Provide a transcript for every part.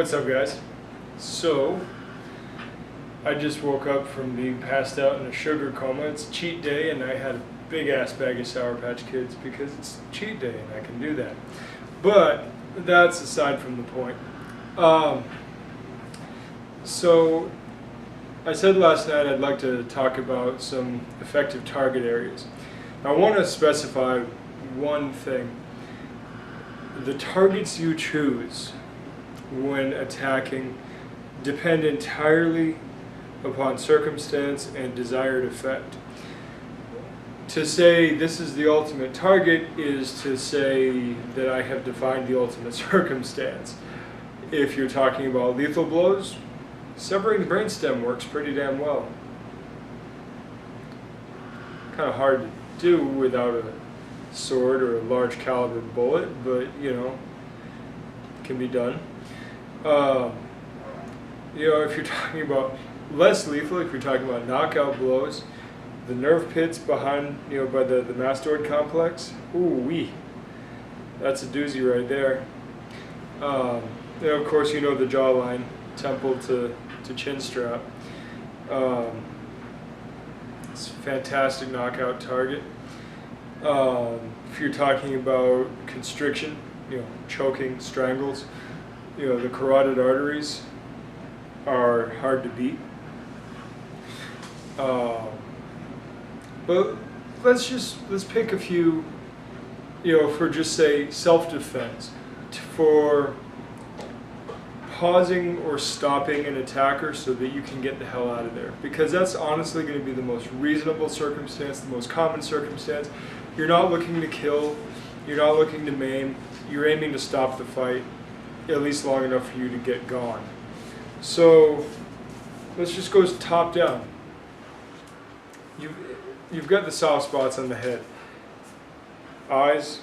What's up, guys? So, I just woke up from being passed out in a sugar coma. It's cheat day, and I had a big ass bag of Sour Patch Kids because it's cheat day and I can do that. But that's aside from the point. So, I said last night I'd like to talk about some effective target areas. I want to specify one thing. The targets you choose when attacking depend entirely upon circumstance and desired effect. To say this is the ultimate target is to say that I have defined the ultimate circumstance. If you're talking about lethal blows, severing the brainstem works pretty damn well. Kind of hard to do without a sword or a large caliber bullet, but you know, it can be done. If you're talking about less lethal, if you're talking about knockout blows, the nerve pits behind, by the mastoid complex, ooh-wee, that's a doozy right there. Of course, the jawline, temple to chin strap. It's a fantastic knockout target. If you're talking about constriction, choking, strangles, the carotid arteries are hard to beat. But let's pick a few, for just say self-defense, for pausing or stopping an attacker so that you can get the hell out of there. Because that's honestly going to be the most reasonable circumstance, the most common circumstance. You're not looking to kill, you're not looking to maim, you're aiming to stop the fight, at least long enough for you to get gone. So let's just go top down. You've got the soft spots on the head. Eyes,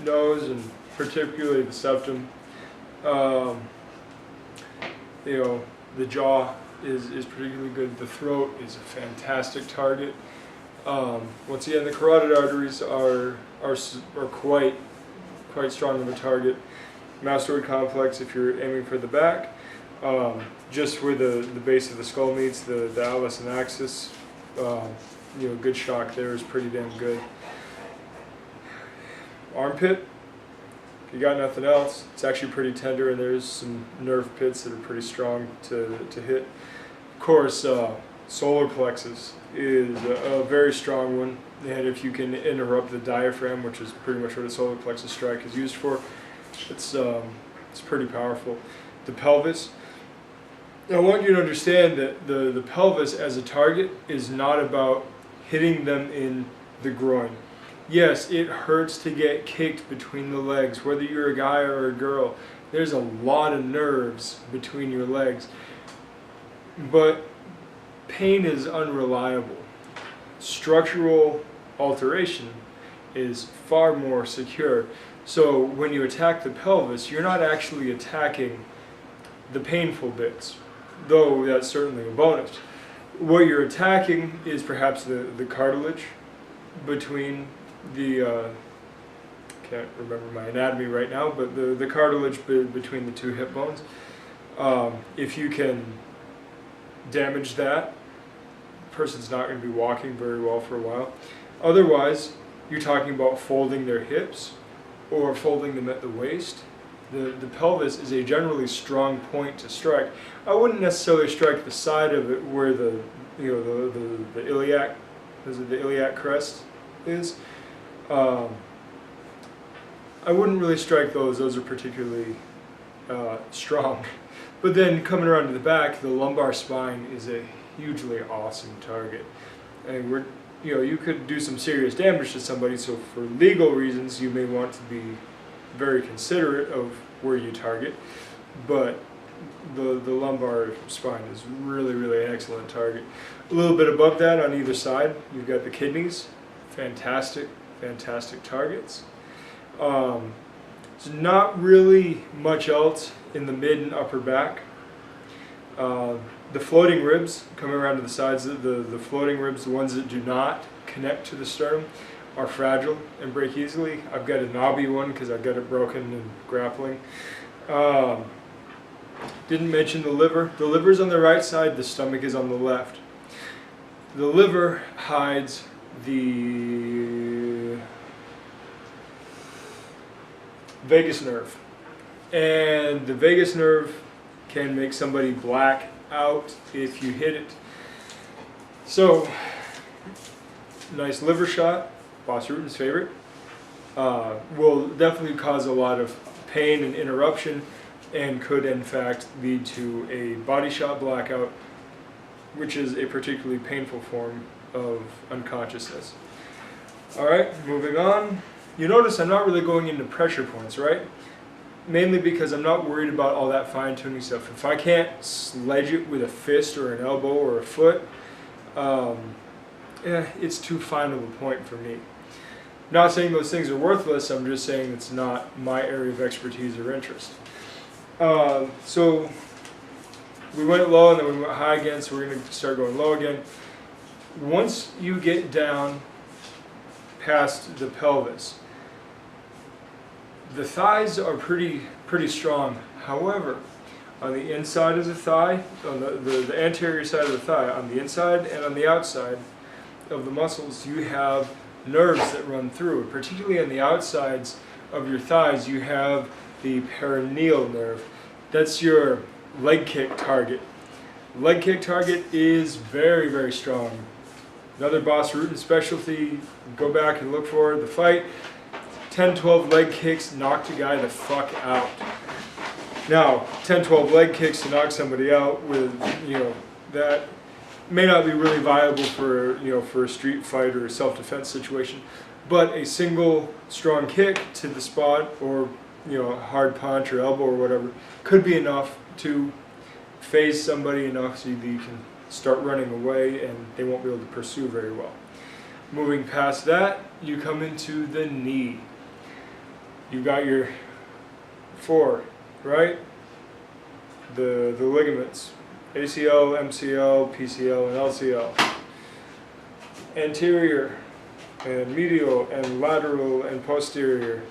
nose, and particularly the septum. The jaw is particularly good. The throat is a fantastic target. Once again, the carotid arteries are quite strong of a target. Mastoid complex, if you're aiming for the back, just where the base of the skull meets the atlas and axis, good shock there is pretty damn good. Armpit, if you got nothing else, it's actually pretty tender, and there's some nerve pits that are pretty strong to hit. Of course, solar plexus is a very strong one, and if you can interrupt the diaphragm, which is pretty much what a solar plexus strike is used for, it's pretty powerful. The pelvis. I want you to understand that the pelvis as a target is not about hitting them in the groin. Yes, it hurts to get kicked between the legs, whether you're a guy or a girl. There's a lot of nerves between your legs. But pain is unreliable. Structural alteration is far more secure. So when you attack the pelvis, you're not actually attacking the painful bits, though that's certainly a bonus. What you're attacking is perhaps the cartilage between the, can't remember my anatomy right now, but the cartilage between the two hip bones. If you can damage that, the person's not going to be walking very well for a while. Otherwise, you're talking about folding their hips or folding them at the waist. The pelvis is a generally strong point to strike. I wouldn't necessarily strike the side of it where the iliac, the iliac crest is. I wouldn't really strike those. Those are particularly strong. But then coming around to the back, the lumbar spine is a hugely awesome target, and you could do some serious damage to somebody. So for legal reasons, you may want to be very considerate of where you target, but the lumbar spine is really an excellent target. A little bit above that on either side, you've got the kidneys. Fantastic targets. There's not really much else in the mid and upper back. The floating ribs coming around to the sides, the floating ribs, the ones that do not connect to the sternum, are fragile and break easily. I've got a knobby one because I've got it broken in grappling. Didn't mention the liver. The liver's on the right side, the stomach is on the left. The liver hides the vagus nerve. And the vagus nerve can make somebody black out if you hit it. So, nice liver shot, Boss Rutan's favorite, will definitely cause a lot of pain and interruption and could in fact lead to a body shot blackout, which is a particularly painful form of unconsciousness. Alright, moving on. You notice I'm not really going into pressure points, right? Mainly because I'm not worried about all that fine-tuning stuff. If I can't sledge it with a fist or an elbow or a foot, it's too fine of a point for me. Not saying those things are worthless, I'm just saying it's not my area of expertise or interest. So we went low and then we went high again, so we're going to start going low again. Once you get down past the pelvis, the thighs are pretty strong. However, on the inside of the thigh, on the anterior side of the thigh, on the inside and on the outside of the muscles, you have nerves that run through. Particularly on the outsides of your thighs, you have the perineal nerve. That's your leg kick target. Leg kick target is very strong. Another Boss Rutan specialty, go back and look for the fight. 10-12 leg kicks knocked a guy the fuck out. Now, 10-12 leg kicks to knock somebody out with, that may not be really viable for, for a street fight or a self-defense situation, but a single strong kick to the spot or, a hard punch or elbow or whatever could be enough to phase somebody enough so that you can start running away and they won't be able to pursue very well. Moving past that, you come into the knee. You got your four, right? The ligaments, ACL, MCL, PCL, and LCL. Anterior and medial and lateral and posterior.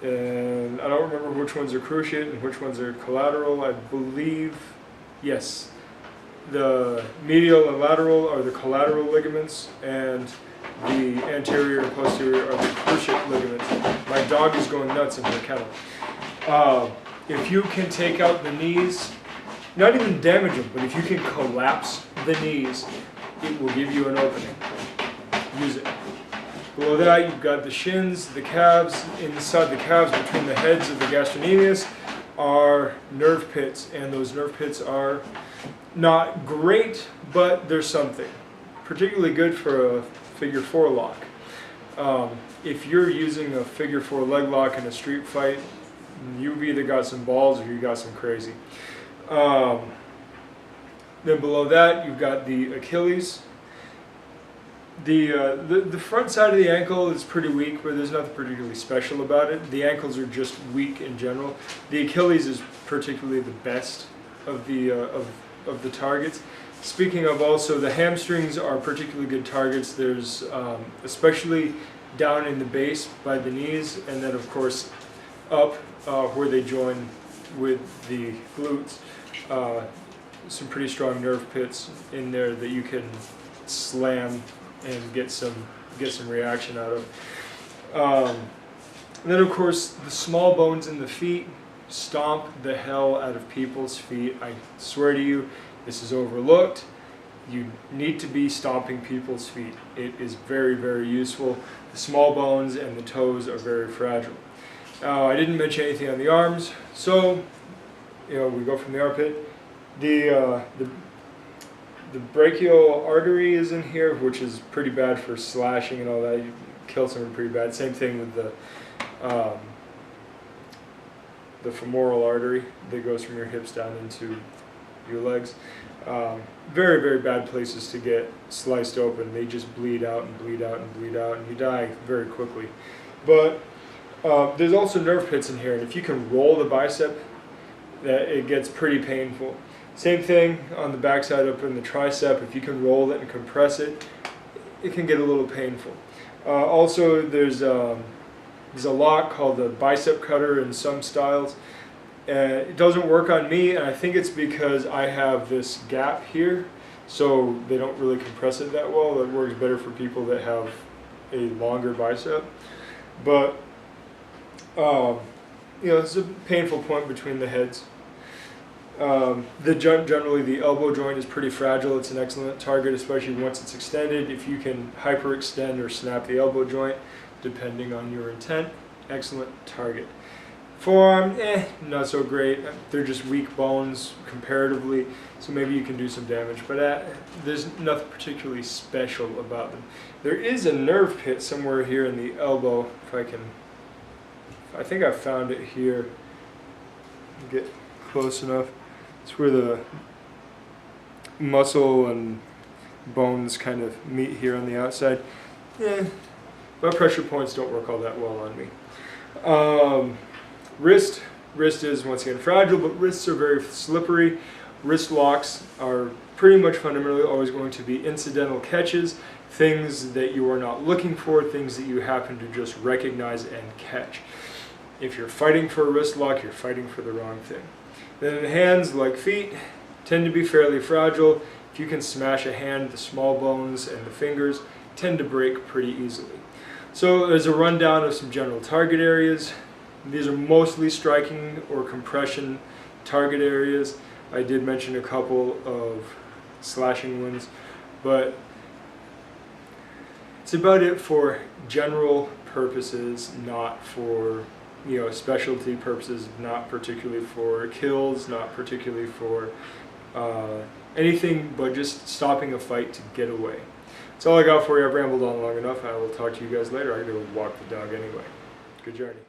And I don't remember which ones are cruciate and which ones are collateral. I believe, yes, the medial and lateral are the collateral ligaments, and the anterior and posterior are the cruciate ligaments. My dog is going nuts in her kennel. If you can take out the knees, not even damage them, but if you can collapse the knees, it will give you an opening. Use it. Below that, you've got the shins, the calves. Inside the calves, between the heads of the gastrocnemius, are nerve pits, and those nerve pits are not great, but they're something. Particularly good for a figure four lock. If you're using a figure four leg lock in a street fight, you've either got some balls or you got some crazy. Then below that, you've got the Achilles. The front side of the ankle is pretty weak, but there's nothing particularly special about it. The ankles are just weak in general. The Achilles is particularly the best of the targets. Speaking of also, the hamstrings are particularly good targets. There's especially down in the base by the knees, and then of course up where they join with the glutes. Some pretty strong nerve pits in there that you can slam and get some reaction out of. And then of course the small bones in the feet stomp the hell out of people's feet. I swear to you, this is overlooked. You need to be stomping people's feet. It is very useful. The small bones and the toes are very fragile. I didn't mention anything on the arms, so we go from the armpit. The brachial artery is in here, which is pretty bad for slashing and all that. You kill someone pretty bad. Same thing with the femoral artery that goes from your hips down into your legs. Very bad places to get sliced open. They just bleed out and bleed out and bleed out, and you die very quickly. But there's also nerve pits in here, and if you can roll the bicep, it gets pretty painful. Same thing on the backside up in the tricep. If you can roll it and compress it, it can get a little painful. Also, there's a lock called the bicep cutter in some styles, It doesn't work on me, and I think it's because I have this gap here, so they don't really compress it that well. That works better for people that have a longer bicep. But it's a painful point between the heads. Generally the elbow joint is pretty fragile. It's an excellent target, especially once it's extended. If you can hyperextend or snap the elbow joint, depending on your intent, excellent target. Forearm, not so great. They're just weak bones comparatively, so maybe you can do some damage, but there's nothing particularly special about them. There is a nerve pit somewhere here in the elbow, I think I found it here. Get close enough. It's where the muscle and bones kind of meet here on the outside. But pressure points don't work all that well on me. Wrist is once again fragile, but wrists are very slippery. Wrist locks are pretty much fundamentally always going to be incidental catches, things that you are not looking for, things that you happen to just recognize and catch. If you're fighting for a wrist lock, you're fighting for the wrong thing. Then hands, like feet, tend to be fairly fragile. If you can smash a hand, the small bones and the fingers tend to break pretty easily. So there's a rundown of some general target areas. These are mostly striking or compression target areas. I did mention a couple of slashing ones, but it's about it for general purposes, not for specialty purposes, not particularly for kills, not particularly for anything but just stopping a fight to get away. That's all I got for you. I've rambled on long enough. I will talk to you guys later. I gotta go walk the dog anyway. Good journey.